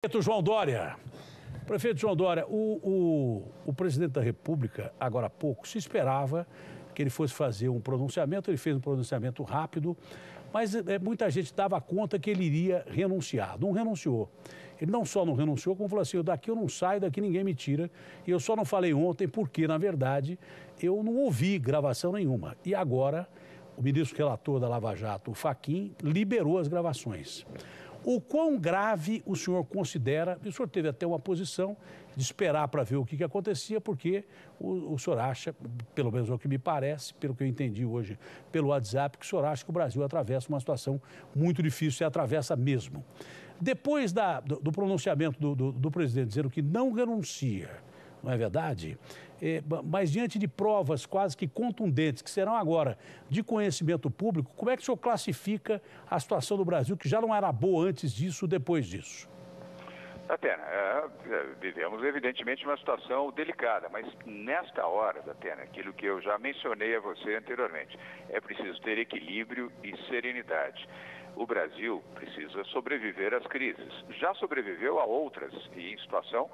Prefeito João Dória. Prefeito João Dória, o presidente da República, agora há pouco, se esperava que ele fosse fazer um pronunciamento, ele fez um pronunciamento rápido, mas muita gente dava conta que ele iria renunciar. Não renunciou. Ele não só não renunciou, como falou assim, daqui eu não saio, daqui ninguém me tira. E eu só não falei ontem porque, na verdade, eu não ouvi gravação nenhuma. E agora, o ministro relator da Lava Jato, o Fachin, liberou as gravações. O quão grave o senhor considera, o senhor teve até uma posição de esperar para ver o que acontecia, porque o senhor acha, pelo menos é o que me parece, pelo que eu entendi hoje pelo WhatsApp, que o senhor acha que o Brasil atravessa uma situação muito difícil e atravessa mesmo. Depois do pronunciamento do presidente dizendo que não renuncia, não é verdade? Mas diante de provas quase que contundentes, que serão agora de conhecimento público, como é que o senhor classifica a situação do Brasil, que já não era boa antes disso, depois disso? Datena, vivemos evidentemente uma situação delicada, mas nesta hora, Datena, aquilo que eu já mencionei a você anteriormente, é preciso ter equilíbrio e serenidade. O Brasil precisa sobreviver às crises. Já sobreviveu a outras e em situação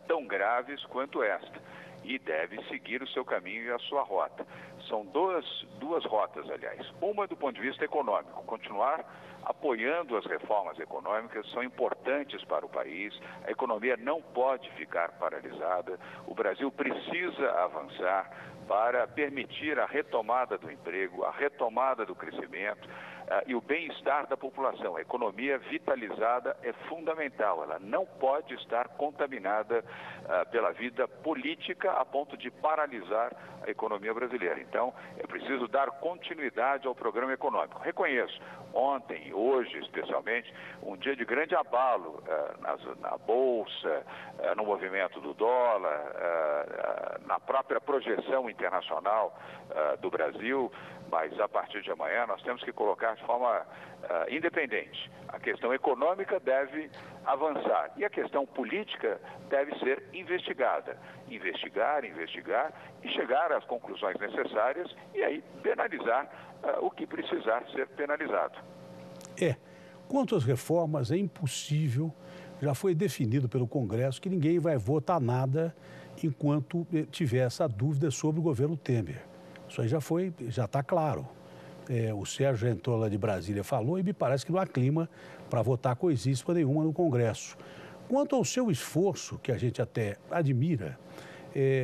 tão graves quanto esta. E deve seguir o seu caminho e a sua rota. São duas rotas, aliás. Uma do ponto de vista econômico, continuar apoiando as reformas econômicas, são importantes para o país, a economia não pode ficar paralisada, o Brasil precisa avançar para permitir a retomada do emprego, a retomada do crescimento e o bem-estar da população. A economia vitalizada é fundamental, ela não pode estar contaminada pela vida política a ponto de paralisar a economia brasileira. Então, é preciso dar continuidade ao programa econômico. Reconheço, ontem, hoje especialmente, um dia de grande abalo na Bolsa, no movimento do dólar, na própria projeção internacional do Brasil, mas a partir de amanhã nós temos que colocar de forma independente. A questão econômica deve avançar e a questão política deve ser investigada. Investigar e chegar às conclusões necessárias e aí penalizar o que precisar ser penalizado. Quanto às reformas, é impossível, já foi definido pelo Congresso que ninguém vai votar nada enquanto tiver essa dúvida sobre o governo Temer. Isso aí já está claro. O Sérgio já entrou lá de Brasília, falou, e me parece que não há clima para votar coisíssima nenhuma no Congresso. Quanto ao seu esforço, que a gente até admira,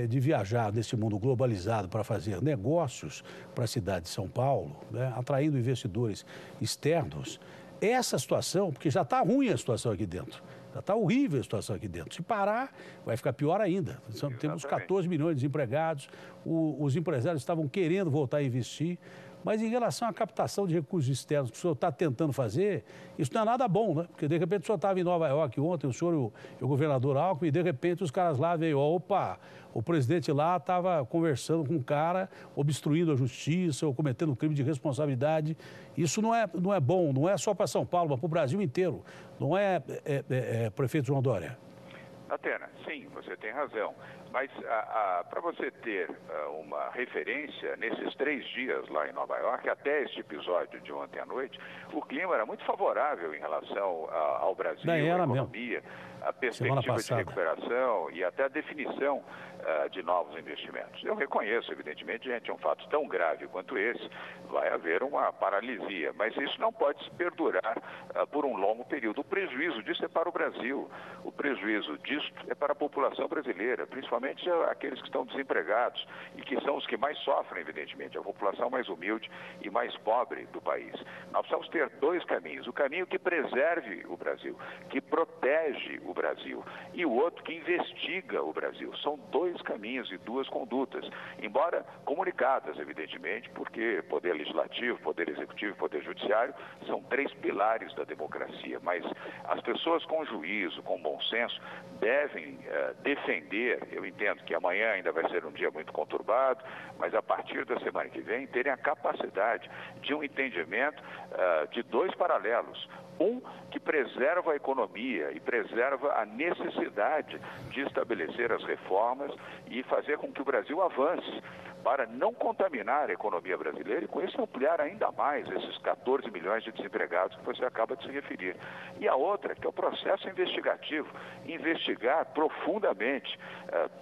de viajar nesse mundo globalizado para fazer negócios para a cidade de São Paulo, né, atraindo investidores externos, essa situação, porque já está ruim a situação aqui dentro, já está horrível a situação aqui dentro. Se parar, vai ficar pior ainda. Temos 14 milhões de desempregados, os empresários estavam querendo voltar a investir, mas em relação à captação de recursos externos que o senhor está tentando fazer, isso não é nada bom, né? Porque de repente o senhor estava em Nova York ontem, o senhor e o governador Alckmin, e de repente os caras lá veio, opa, o presidente lá estava conversando com um cara, obstruindo a justiça ou cometendo um crime de responsabilidade. Isso não é bom, não é só para São Paulo, mas para o Brasil inteiro. Não é, prefeito João Dória? Datena, sim, você tem razão. Mas para você ter uma referência, nesses 3 dias lá em Nova York, até este episódio de ontem à noite, o clima era muito favorável em relação ao Brasil, à economia, a perspectiva de recuperação e até a definição de novos investimentos. Eu reconheço, evidentemente, diante de um fato tão grave quanto esse, vai haver uma paralisia, mas isso não pode se perdurar por um longo período. O prejuízo disso é para o Brasil, o prejuízo disso é para a população brasileira, principalmente aqueles que estão desempregados e que são os que mais sofrem, evidentemente, a população mais humilde e mais pobre do país. Nós precisamos ter 2 caminhos, o caminho que preserve o Brasil, que protege o Brasil, e o outro que investiga o Brasil. São 2 caminhos e 2 condutas, embora comunicadas, evidentemente, porque poder legislativo, poder executivo e poder judiciário são 3 pilares da democracia, mas as pessoas com juízo, com bom senso, devem defender, eu entendo que amanhã ainda vai ser um dia muito conturbado, mas a partir da semana que vem, terem a capacidade de um entendimento de 2 paralelos. Um que preserva a economia e preserva a necessidade de estabelecer as reformas e fazer com que o Brasil avance. para não contaminar a economia brasileira e com isso ampliar ainda mais esses 14 milhões de desempregados que você acaba de se referir. E a outra, que é o processo investigativo, investigar profundamente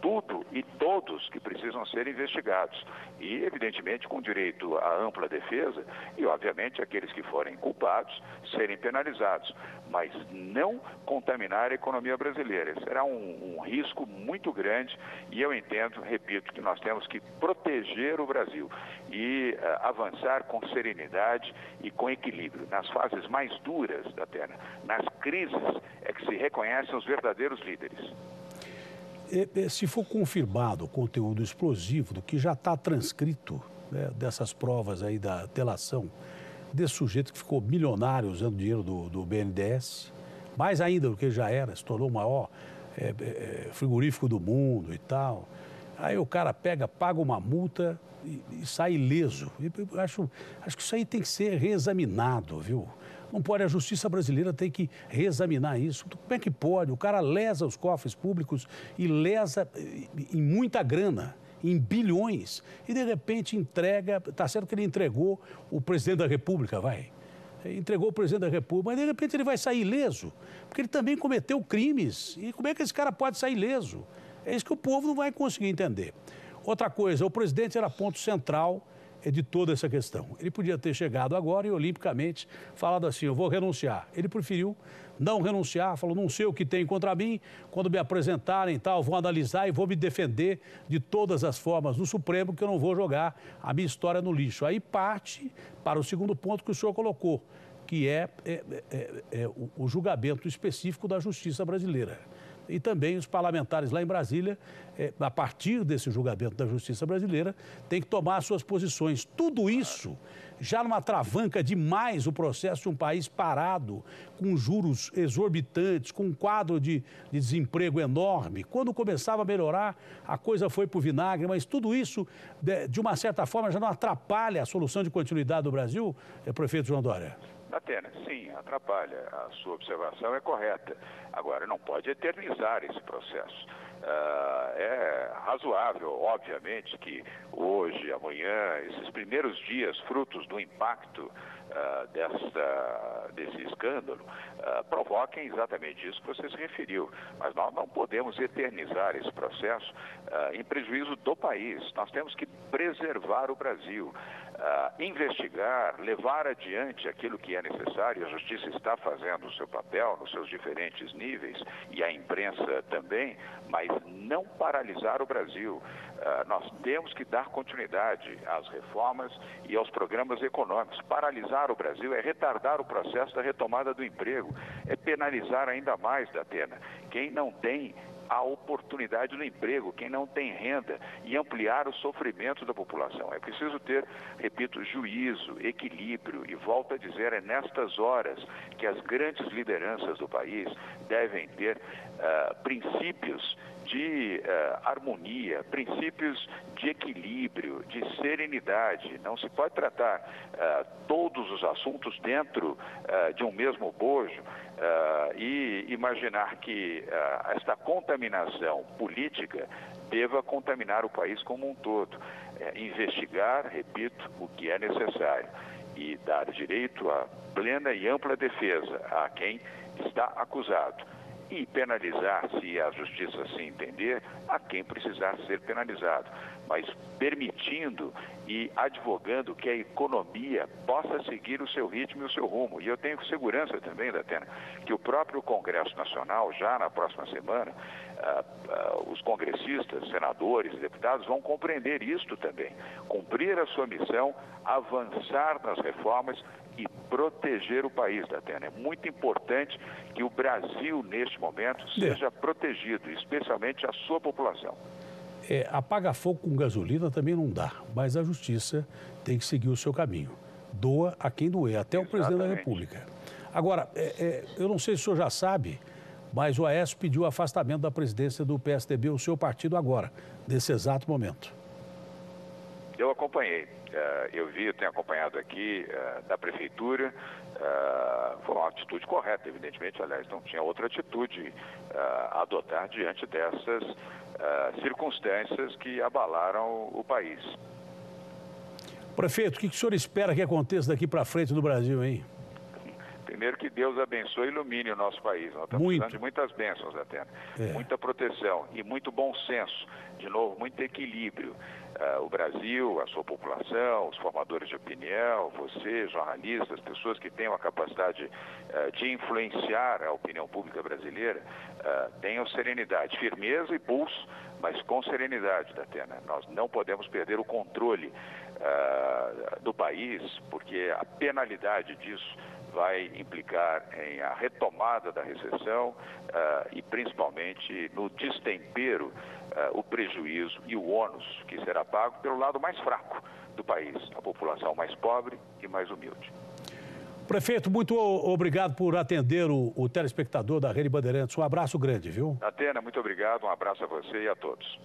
tudo e todos que precisam ser investigados e, evidentemente, com direito à ampla defesa e, obviamente, aqueles que forem culpados serem penalizados, mas não contaminar a economia brasileira. Será um risco muito grande e eu entendo, repito, que nós temos que proteger o Brasil e avançar com serenidade e com equilíbrio. Nas fases mais duras da Terra, nas crises, é que se reconhecem os verdadeiros líderes. Se for confirmado o conteúdo explosivo do que já está transcrito, né, dessas provas aí da delação desse sujeito que ficou milionário usando dinheiro do BNDES, mais ainda do que já era, se tornou o maior frigorífico do mundo e tal. Aí o cara paga uma multa e sai ileso. Eu acho que isso aí tem que ser reexaminado, viu? Não pode, a justiça brasileira tem que reexaminar isso. Como é que pode? O cara lesa os cofres públicos e lesa em muita grana, em bilhões, e de repente entrega, tá certo que ele entregou o presidente da República, entregou o presidente da República, mas de repente ele vai sair ileso, porque ele também cometeu crimes. E como é que esse cara pode sair ileso? É isso que o povo não vai conseguir entender. Outra coisa, o presidente era ponto central de toda essa questão. Ele podia ter chegado agora e, olimpicamente, falado assim, eu vou renunciar. Ele preferiu não renunciar, falou, não sei o que tem contra mim, quando me apresentarem e tal, vou analisar e vou me defender de todas as formas no Supremo, que eu não vou jogar a minha história no lixo. Aí parte para o segundo ponto que o senhor colocou, que é o julgamento específico da justiça brasileira. E também os parlamentares lá em Brasília, a partir desse julgamento da justiça brasileira, têm que tomar as suas posições. Tudo isso já numa travanca demais o processo de um país parado, com juros exorbitantes, com um quadro de desemprego enorme. Quando começava a melhorar, a coisa foi para o vinagre, mas tudo isso, de uma certa forma, já não atrapalha a solução de continuidade do Brasil, prefeito João Dória? Atena, sim, atrapalha. A sua observação é correta. Agora, não pode eternizar esse processo. É razoável, obviamente, que hoje, amanhã, esses primeiros dias, frutos do impacto desse escândalo, provoquem exatamente isso que você se referiu. Mas nós não podemos eternizar esse processo em prejuízo do país. Nós temos que preservar o Brasil. Investigar, levar adiante aquilo que é necessário, a justiça está fazendo o seu papel nos seus diferentes níveis e a imprensa também, mas não paralisar o Brasil. Nós temos que dar continuidade às reformas e aos programas econômicos. Paralisar o Brasil é retardar o processo da retomada do emprego, é penalizar ainda mais, Datena, quem não tem a oportunidade do emprego, quem não tem renda, e ampliar o sofrimento da população. É preciso ter, repito, juízo, equilíbrio, e volto a dizer, é nestas horas que as grandes lideranças do país devem ter princípios de harmonia, princípios de equilíbrio, de serenidade. Não se pode tratar todos os assuntos dentro de um mesmo bojo e imaginar que esta contaminação política deva contaminar o país como um todo. Investigar, repito, o que é necessário e dar direito à plena e ampla defesa a quem está acusado. E penalizar, se a justiça assim entender, a quem precisar ser penalizado, mas permitindo e advogando que a economia possa seguir o seu ritmo e o seu rumo. E eu tenho segurança também, Datena, que o próprio Congresso Nacional, já na próxima semana, os congressistas, senadores, deputados vão compreender isto também, cumprir a sua missão, avançar nas reformas e proteger o país, Datena. É muito importante que o Brasil, neste momento, seja protegido, especialmente a sua população. Apagar fogo com gasolina também não dá, mas a justiça tem que seguir o seu caminho. Doa a quem doer, até o presidente da República. Agora, eu não sei se o senhor já sabe, mas o Aécio pediu o afastamento da presidência do PSDB, o seu partido agora, nesse exato momento. Eu acompanhei, eu tenho acompanhado aqui da Prefeitura, foi uma atitude correta, evidentemente, aliás, não tinha outra atitude a adotar diante dessas circunstâncias que abalaram o país. Prefeito, o que o senhor espera que aconteça daqui para frente no Brasil, hein? Primeiro, que Deus abençoe e ilumine o nosso país. Nós estamos precisando de muitas bênçãos, Atena. Muita proteção e muito bom senso. De novo, muito equilíbrio. O Brasil, a sua população, os formadores de opinião, você, jornalistas, pessoas que tenham a capacidade de influenciar a opinião pública brasileira, tenham serenidade, firmeza e pulso, mas com serenidade, Atena. Nós não podemos perder o controle do país, porque a penalidade disso vai implicar em a retomada da recessão e principalmente no destempero, o prejuízo e o ônus que será pago pelo lado mais fraco do país, a população mais pobre e mais humilde. Prefeito, muito obrigado por atender o telespectador da Rede Bandeirantes. Um abraço grande, viu? Atena, muito obrigado, um abraço a você e a todos.